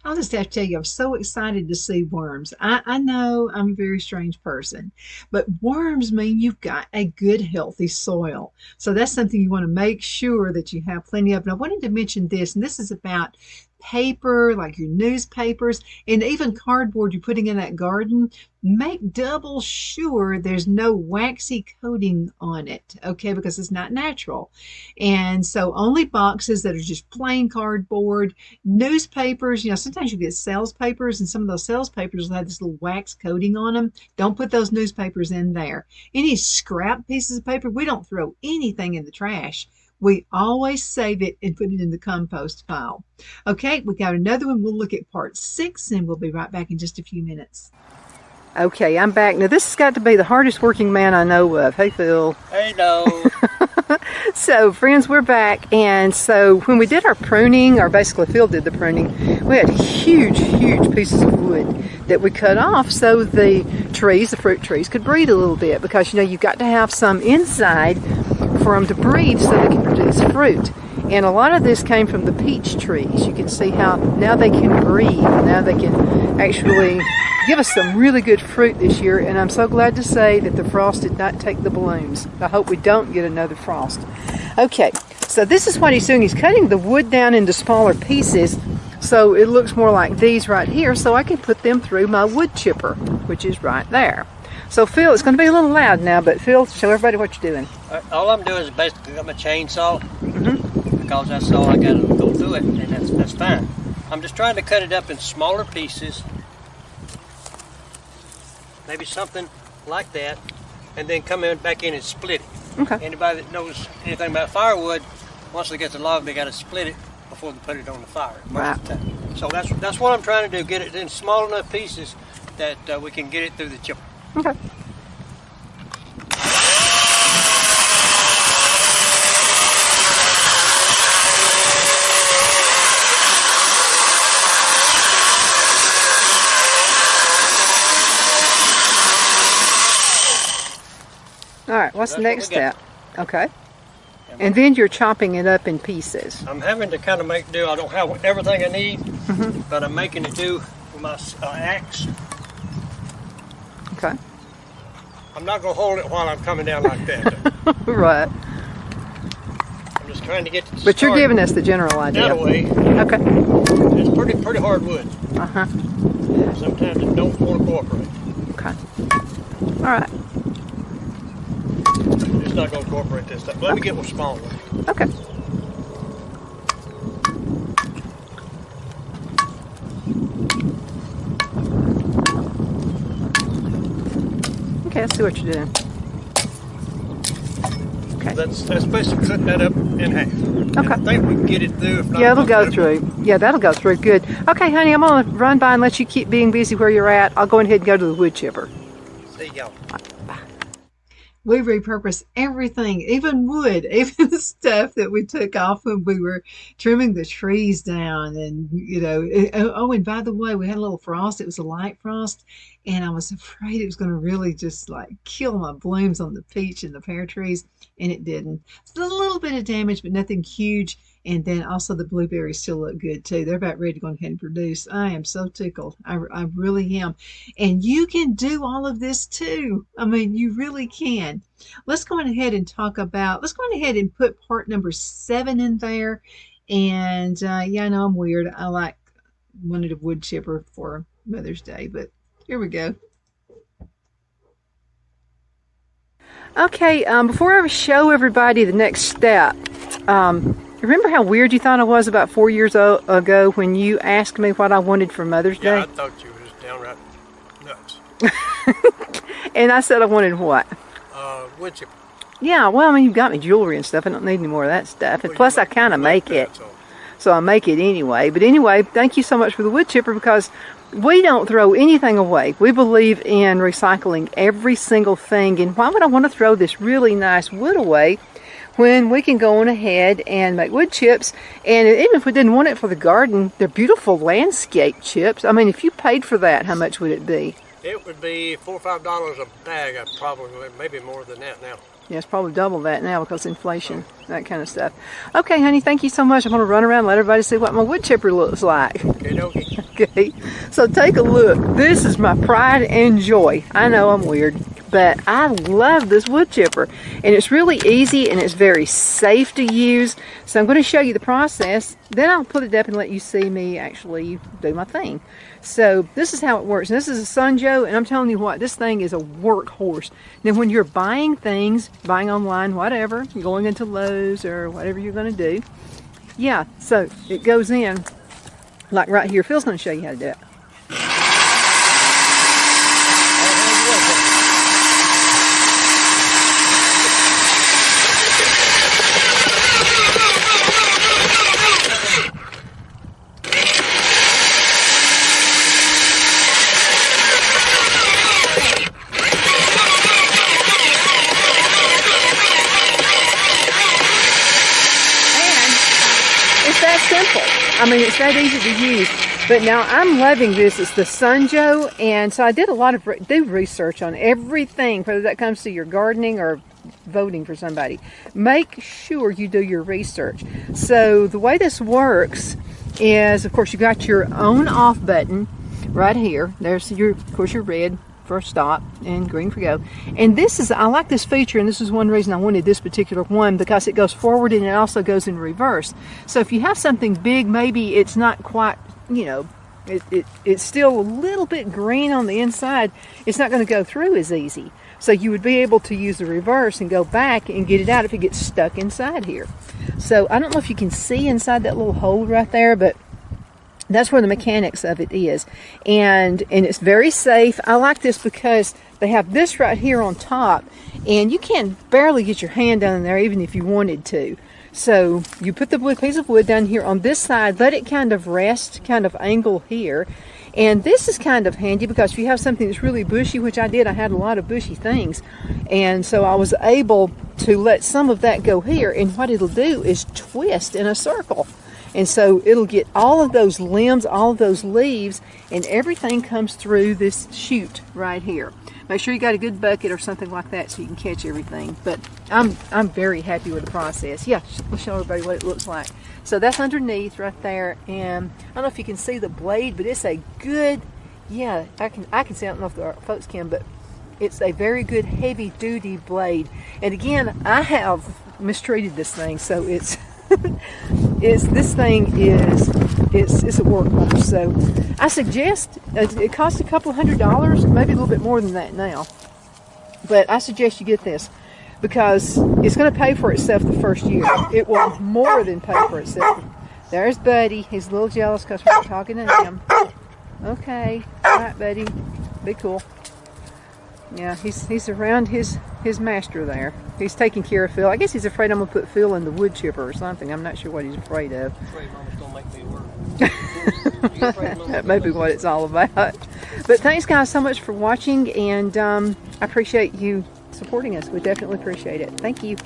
I'll just have to tell you, I'm so excited to see worms. I know I'm a very strange person, but worms mean you've got a good, healthy soil. So that's something you want to make sure that you have plenty of. And I wanted to mention this, and this is about paper, like your newspapers, and even cardboard you're putting in that garden. Make double sure there's no waxy coating on it, okay, because it's not natural. And so only boxes that are just plain cardboard. Newspapers, sometimes you get sales papers, and some of those sales papers will have this little wax coating on them. Don't put those newspapers in there. Any scrap pieces of paper, we don't throw anything in the trash. We always save it and put it in the compost pile. Okay, we got another one. We'll look at part 6 and we'll be right back in just a few minutes. Okay, I'm back. Now this has got to be the hardest working man I know of. Hey, Phil. Hey, no. So, friends, we're back. And so when we did our pruning, or basically Phil did the pruning, we had huge, huge pieces of wood that we cut off so the trees, the fruit trees, could breathe a little bit, because, you know, you've got to have some inside for them to breathe so they can produce fruit. And a lot of this came from the peach trees. You can see how now they can breathe. Now they can actually give us some really good fruit this year. And I'm so glad to say that the frost did not take the blooms. I hope we don't get another frost. Okay, so this is what he's doing. He's cutting the wood down into smaller pieces so it looks more like these right here, so I can put them through my wood chipper, which is right there. So Phil, it's going to be a little loud now, but Phil, show everybody what you're doing. All I'm doing is basically got my chainsaw, because that's all I got to go through it, and that's fine. I'm just trying to cut it up in smaller pieces, maybe something like that, and then come back in and split it. Okay. Anybody that knows anything about firewood, once they get the log, they got to split it before they put it on the fire. Right. So that's what I'm trying to do, get it in small enough pieces that we can get it through the chipper. Okay. All right, what's the next step? Okay. And then you're chopping it up in pieces. I'm having to kind of make do. I don't have everything I need, but I'm making it do with my axe. Okay. I'm not going to hold it while I'm coming down like that. Right. I'm just trying to get to But you're giving us the general idea. that way. Okay. It's pretty hard wood. Uh-huh. Sometimes it don't want to cooperate. Okay. All right. It's not going to cooperate this time. Let me get one small one. Okay. Okay, I see what you're doing. Okay. That's basically cutting that up in half. And Okay. I think we can get it through. If not, Yeah, it'll we'll go through. Yeah, that'll go through. Good. Okay, honey, I'm going to run by and let you keep being busy where you're at. I'll go ahead and go to the wood chipper. See y'all. We repurpose everything, even wood, even the stuff that we took off when we were trimming the trees down. And, you know, oh, and by the way, we had a little frost. It was a light frost, and I was afraid it was going to really just like kill my blooms on the peach and the pear trees, and it didn't. It's a little bit of damage, but nothing huge. And then also the blueberries still look good too. They're about ready to go ahead and produce. I am so tickled. I really am. And you can do all of this too. I mean, you really can. Let's go ahead and let's go ahead and put part number 7 in there. And yeah, I know I'm weird. I wanted a wood chipper for Mother's Day, but here we go. Okay, before I show everybody the next step, remember how weird you thought I was about 4 years ago when you asked me what I wanted for Mother's Day? Yeah, I thought you was downright nuts. And I said I wanted what? Wood chipper. Yeah, well, I mean, you've got me jewelry and stuff. I don't need any more of that stuff. And plus, I kind of make it. So I make it anyway. But anyway, thank you so much for the wood chipper, because we don't throw anything away. We believe in recycling every single thing. And why would I want to throw this really nice wood away when we can go on ahead and make wood chips? And even if we didn't want it for the garden, they're beautiful landscape chips. I mean, if you paid for that, how much would it be? It would be $4 or $5 a bag. I'd probably, maybe more than that now. Yeah, it's probably double that now because inflation, that kind of stuff. Okay, honey, thank you so much. I'm going to run around and let everybody see what my wood chipper looks like. Okay, so take a look. This is my pride and joy. I know I'm weird, but I love this wood chipper. And it's really easy and it's very safe to use. So I'm going to show you the process. Then I'll put it up and let you see me actually do my thing. So this is how it works. And this is a Sunjoe, and I'm telling you what, this thing is a workhorse. Now when you're buying things, buying online, whatever, you're going into Lowe's or whatever you're going to do, yeah, so it goes in like right here. Phil's going to show you how to do it. I mean, it's that easy to use. But now I'm loving this. It's the Sunjo, and so I did a lot of research on everything, whether that comes to your gardening or voting for somebody. Make sure you do your research. So the way this works is, of course, you got your on off button right here. There's your, of course, your red for stop and green for go. And this is, I like this feature, and this is one reason I wanted this particular one, because it goes forward and it also goes in reverse. So if you have something big, maybe it's not quite, you know, it's still a little bit green on the inside, it's not going to go through as easy. So you would be able to use the reverse and go back and get it out if it gets stuck inside here. So I don't know if you can see inside that little hole right there, but that's where the mechanics of it is. And it's very safe. I like this because they have this right here on top, and you can barely get your hand down in there even if you wanted to. So you put the piece of wood down here on this side, let it kind of rest, kind of angle here. And this is kind of handy because if you have something that's really bushy, which I did, I had a lot of bushy things. And so I was able to let some of that go here. And what it'll do is twist in a circle. And so it'll get all of those limbs, all of those leaves, and everything comes through this chute right here. Make sure you got a good bucket or something like that so you can catch everything. But I'm very happy with the process. Yeah, we'll show everybody what it looks like. So that's underneath right there, and I don't know if you can see the blade, but it's a good, yeah, I can see, I don't know if the folks can, but it's a very good heavy duty blade. And again, I have mistreated this thing, so it's this thing is it's a workhorse. So I suggest it costs a couple $100, maybe a little bit more than that now, but I suggest you get this because it's going to pay for itself the first year. It will more than pay for itself. There's Buddy. He's a little jealous because we're talking to him. Okay, all right, Buddy, be cool. Yeah, he's around his master there. He's taking care of Phil. I guess he's afraid I'm going to put Phil in the wood chipper or something. I'm not sure what he's afraid of. I'm afraid Mama's going to make me work. That may be what it's all about. But thanks, guys, so much for watching, and I appreciate you supporting us. We definitely appreciate it. Thank you.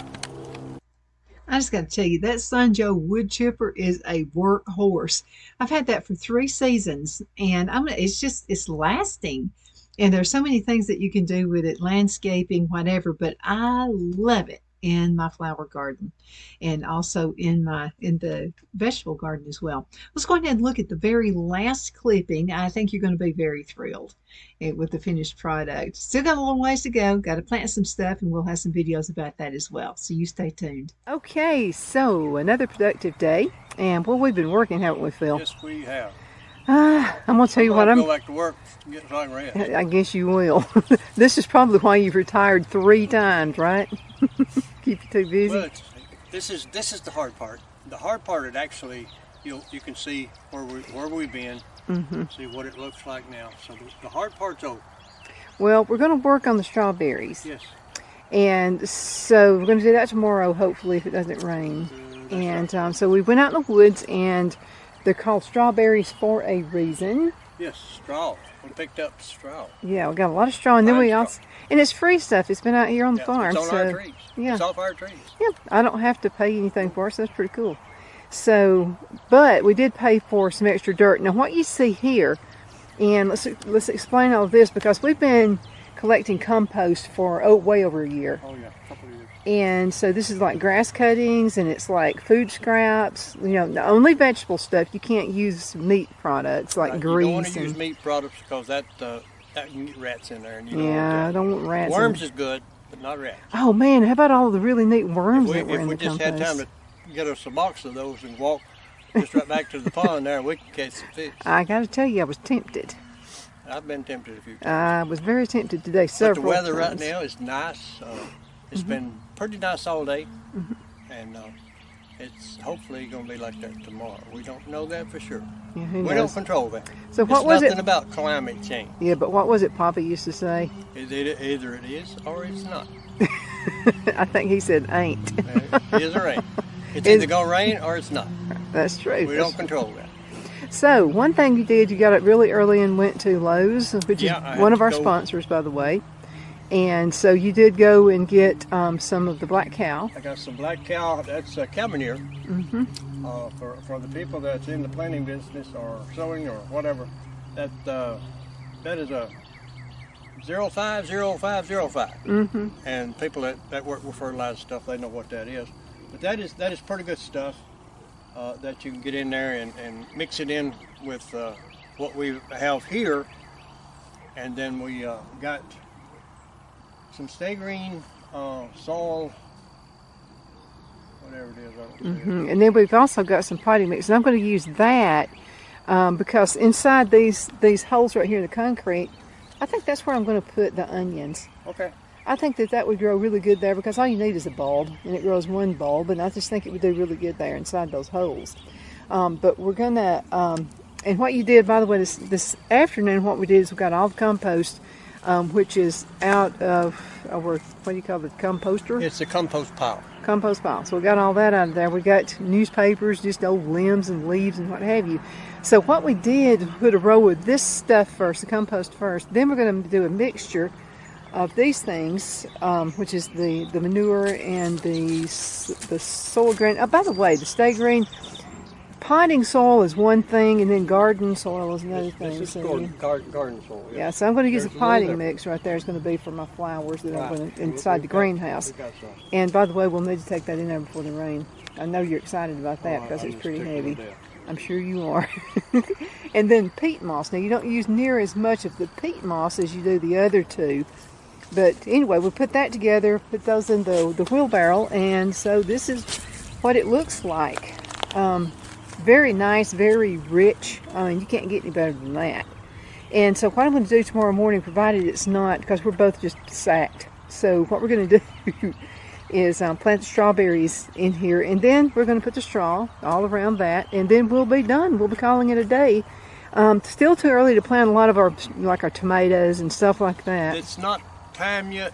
I just got to tell you, that Sunjo wood chipper is a workhorse. I've had that for 3 seasons, and it's lasting. And there's so many things that you can do with it, landscaping, whatever, but I love it in my flower garden and also in the vegetable garden as well. Let's go ahead and look at the very last clipping. I think you're going to be very thrilled with the finished product. Still got a long ways to go. Got to plant some stuff, and we'll have some videos about that as well. So you stay tuned. Okay, so another productive day. And boy, we've been working, haven't we, Phil? Yes, we have. I'm going to tell you what Go back to work and get some rest. I guess you will. This is probably why you've retired 3 times, right? Keep you too busy. Well, this is the hard part. The hard part is actually you can see where we've been, see what it looks like now. So the hard part's over. Well, we're going to work on the strawberries. Yes. And so we're going to do that tomorrow, hopefully, if it doesn't rain. And so we went out in the woods, and they're called strawberries for a reason. Yes, straw. We picked up straw. Yeah, we got a lot of straw, and then we also, and it's free stuff. It's been out here on the farm. It's on our trees. Yeah. It's off our trees. Yeah, I don't have to pay anything for it, so that's pretty cool. So, but we did pay for some extra dirt. Now, what you see here, and let's explain all of this, because we've been collecting compost for way over a year. Oh yeah, a couple of years. And so this is like grass cuttings, and it's like food scraps, you know, only vegetable stuff. You can't use meat products like grease. You don't want to use meat products because that can get rats in there. And you I don't want rats. Worms is good, but not rats. Oh man, how about all the really neat worms that were in the If we just compost? had time to get us a box of those and walk just right back to the pond there, we could catch some fish. I got to tell you, I was tempted. I've been tempted a few times. I was very tempted today, But several the weather times. right now is nice. It's been pretty nice all day, and it's hopefully going to be like that tomorrow. We don't know that for sure. Yeah, who We don't knows? control that. So what It's was nothing it? about climate change. Yeah, but what was it Papa used to say? Either it is or it's not. I think he said ain't. It is or ain't. It's either going to rain or it's not. That's true. We don't control that. So one thing you did, you got up really early and went to Lowe's, which Yeah, I is had one of to our go. sponsors, by the way. And so you did go and get some of the black cow. I got some black cow. That's a Cabernet. For the people that's in the planting business or sowing or whatever, that is a 050505. And people that work with fertilizer stuff, they know what that is. But that is pretty good stuff that you can get in there and mix it in with what we have here. And then we got some Stay Green soil, whatever it is. I don't see it. And then we've also got some potting mix, and I'm going to use that because inside these holes right here in the concrete, I think that's where I'm going to put the onions. Okay. I think that would grow really good there because all you need is a bulb, and it grows one bulb, and I just think it would do really good there inside those holes. But we're going to, and what you did, by the way, this afternoon, what we did is we got all the compost, which is out of our, what do you call it, composter? It's a compost pile. Compost pile. So we got all that out of there. We got newspapers, just old limbs and leaves and what have you. So what we did was put a row of this stuff first, the compost first. Then we're going to do a mixture of these things, which is the manure and the soil grain. Oh, by the way, the Stay Green potting soil is one thing, and then garden soil is another thing. This is garden soil. Yeah, so I'm going to use a potting mix right there. It's going to be for my flowers that I'm going to inside the greenhouse. And by the way, we'll need to take that in there before the rain. I know you're excited about that because it's pretty heavy. I'm sure you are. And then peat moss. Now, you don't use near as much of the peat moss as you do the other two. But anyway, we'll put that together, put those in the wheelbarrow, and so this is what it looks like. Very nice, very rich. I mean, you can't get any better than that. And so what I'm going to do tomorrow morning, provided it's not, because we're both just sacked. So what we're going to do is plant the strawberries in here, and then we're going to put the straw all around that, and then we'll be done. We'll be calling it a day. Still too early to plant a lot of our tomatoes and stuff like that. It's not time yet.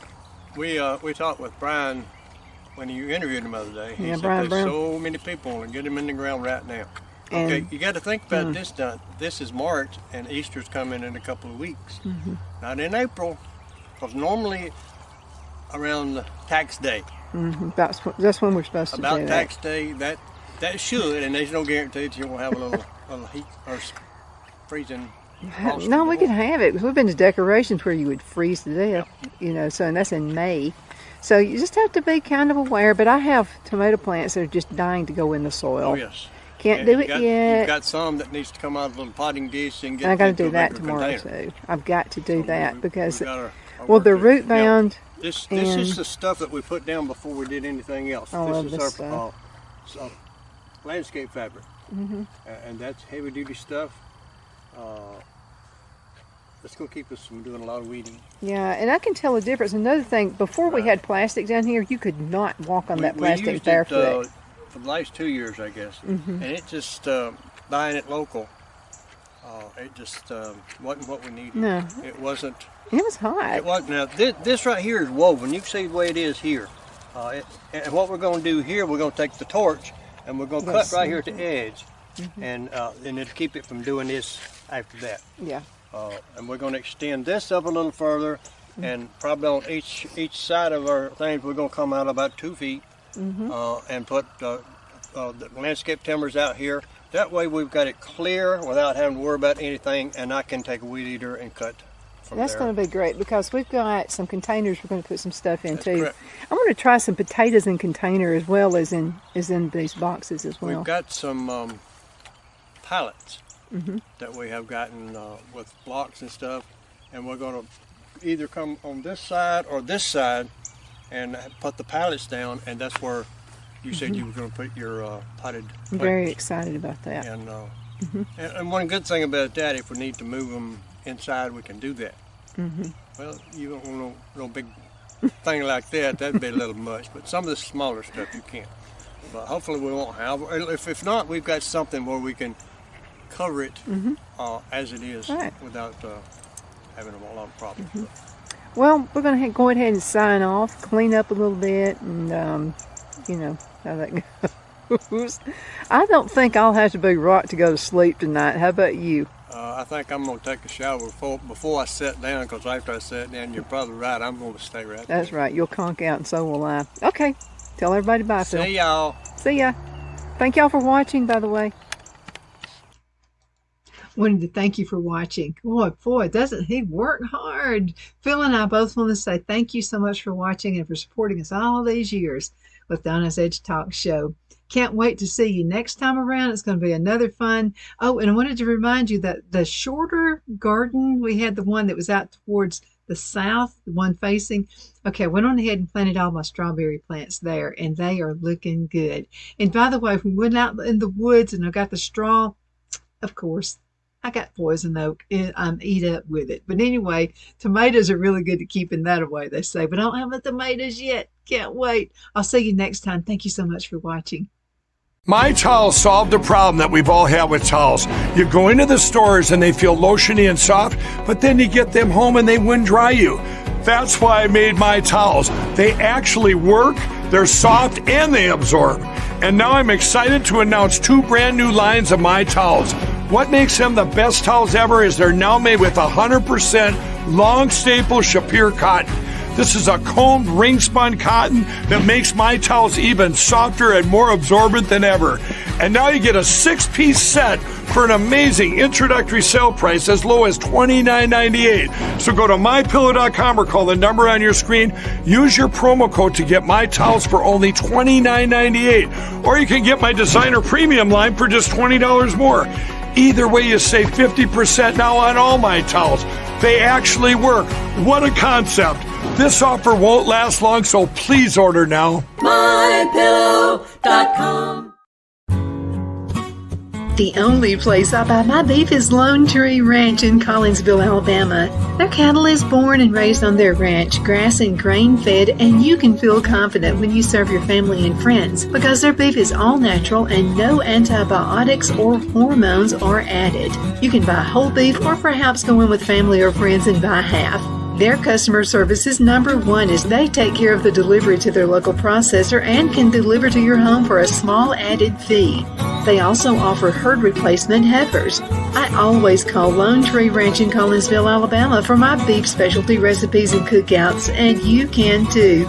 We talked with Brian when you interviewed him the other day. He said Brian there's Brown. so many people and get them in the ground right now. And, okay, you got to think about this time. This is March, and Easter's coming in a couple of weeks. Not in April, because normally around the tax day. That's when we're supposed to do that. About tax day, that should, and there's no guarantee that you won't have a little heat or freezing. No, we can have it. We've been to decorations where you would freeze to death, so, and that's in May. So you just have to be kind of aware, but I have tomato plants that are just dying to go in the soil. Oh, yes. Can't do it yet. You've got some that needs to come out of a little potting dish and get I got to into do a that bigger tomorrow container. too. I've got to do that because, we've got our well, work they're to- root bound. This and is the stuff that we put down before we did anything else. I love This this is our landscape fabric, and that's heavy duty stuff. That's going to keep us from doing a lot of weeding. Yeah, and I can tell the difference. Another thing, before we had plastic down here, you could not walk on that We plastic used barefoot. it for the last 2 years, I guess, and it just buying it local. It just wasn't what we needed. No. It wasn't. It was hot. It was. Now this right here is woven. You can see the way it is here. And what we're going to do here, we're going to take the torch and we're going to cut right here at the edge, and it'll keep it from doing this after that. Yeah. And we're going to extend this up a little further, and probably on each side of our things, we're going to come out about 2 feet, and put the landscape timbers out here. That way we've got it clear without having to worry about anything, and I can take a weed eater and cut from That's there. going to be great because we've got some containers we're going to put some stuff in That's too. correct. I'm going to try some potatoes in container as well as in these boxes as well. We've got some pallets that we have gotten with blocks and stuff, and we're going to either come on this side or this side and put the pallets down, and that's where you said you were going to put your potted I'm very excited about that. And, and one good thing about that, if we need to move them inside, we can do that. Well, you don't want no big thing like that. That'd be a little much. But some of the smaller stuff you can. But hopefully we won't have. If not, we've got something where we can cover it as it is without having a lot of problems. Well, we're going to go ahead and sign off, clean up a little bit, and how that goes. I don't think I'll have to be right to go to sleep tonight. How about you? I think I'm going to take a shower before I sit down, because after I sit down, you're probably right. I'm going to stay right That's there. right. You'll conk out, and so will I. Okay. Tell everybody bye, Phil. See y'all. See ya. Thank y'all for watching, by the way. Wanted to thank you for watching. Boy, doesn't he work hard? Phil and I both want to say thank you so much for watching and for supporting us all these years with Donna's Edge Talk Show. Can't wait to see you next time around. It's going to be another fun. Oh, and I wanted to remind you that the shorter garden, we had the one that was out towards the south, the one facing. Okay, I went on ahead and planted all my strawberry plants there, and they are looking good. And by the way, we went out in the woods and I got the straw, of course, I got poison oak. Eat up with it. But anyway, tomatoes are really good at keeping that away, they say. But I don't have the tomatoes yet. Can't wait. I'll see you next time. Thank you so much for watching. My Towels solved the problem that we've all had with towels. You go into the stores and they feel lotiony and soft, but then you get them home and they wind dry you. That's why I made My Towels. They actually work, they're soft, and they absorb. And now I'm excited to announce 2 brand new lines of My Towels. What makes them the best towels ever is they're now made with 100% long staple Shapir cotton. This is a combed ring spun cotton that makes My Towels even softer and more absorbent than ever. And now you get a 6-piece set for an amazing introductory sale price as low as $29.98. So go to MyPillow.com or call the number on your screen. Use your promo code to get My Towels for only $29.98. Or you can get my designer premium line for just $20 more. Either way, you save 50% now on all My Towels. They actually work. What a concept. This offer won't last long, so please order now. MyPillow.com. The only place I buy my beef is Lone Tree Ranch in Collinsville, Alabama. Their cattle is born and raised on their ranch, grass and grain fed, and you can feel confident when you serve your family and friends because their beef is all natural and no antibiotics or hormones are added. You can buy whole beef or perhaps go in with family or friends and buy half. Their customer service is number one as they take care of the delivery to their local processor and can deliver to your home for a small added fee. They also offer herd replacement heifers. I always call Lone Tree Ranch in Collinsville, Alabama for my beef specialty recipes and cookouts, and you can too.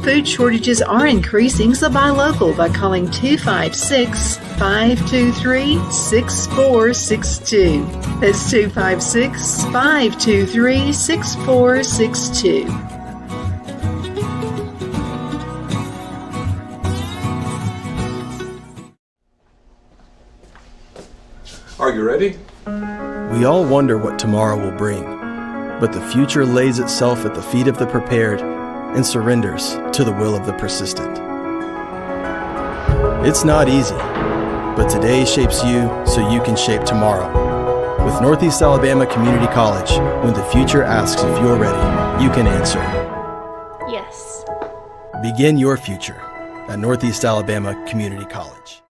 Food shortages are increasing, so buy local by calling 256-523-6462. That's 256-523-6462. Are you ready? We all wonder what tomorrow will bring, but the future lays itself at the feet of the prepared and surrenders to the will of the persistent. It's not easy, but today shapes you so you can shape tomorrow. With Northeast Alabama Community College, when the future asks if you're ready, you can answer. Yes. Begin your future at Northeast Alabama Community College.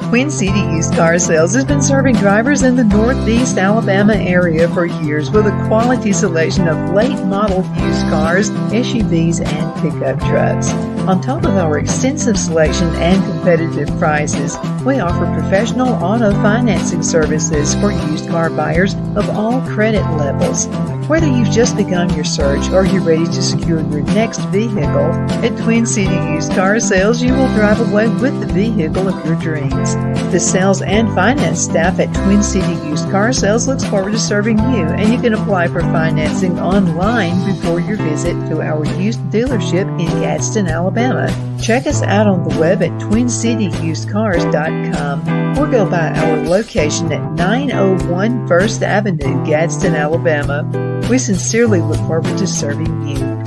Twin City Used Car Sales has been serving drivers in the Northeast Alabama area for years with a quality selection of late model used cars, SUVs, and pickup trucks. On top of our extensive selection and competitive prices, we offer professional auto financing services for used car buyers of all credit levels. Whether you've just begun your search or you're ready to secure your next vehicle, at Twin City Used Car Sales, you will drive away with the vehicle of your dreams. The sales and finance staff at Twin City Used Car Sales looks forward to serving you, and you can apply for financing online before your visit to our used dealership in Gadsden, Alabama. Check us out on the web at TwinCityUsedCars.com or go by our location at 901 First Avenue, Gadsden, Alabama. We sincerely look forward to serving you.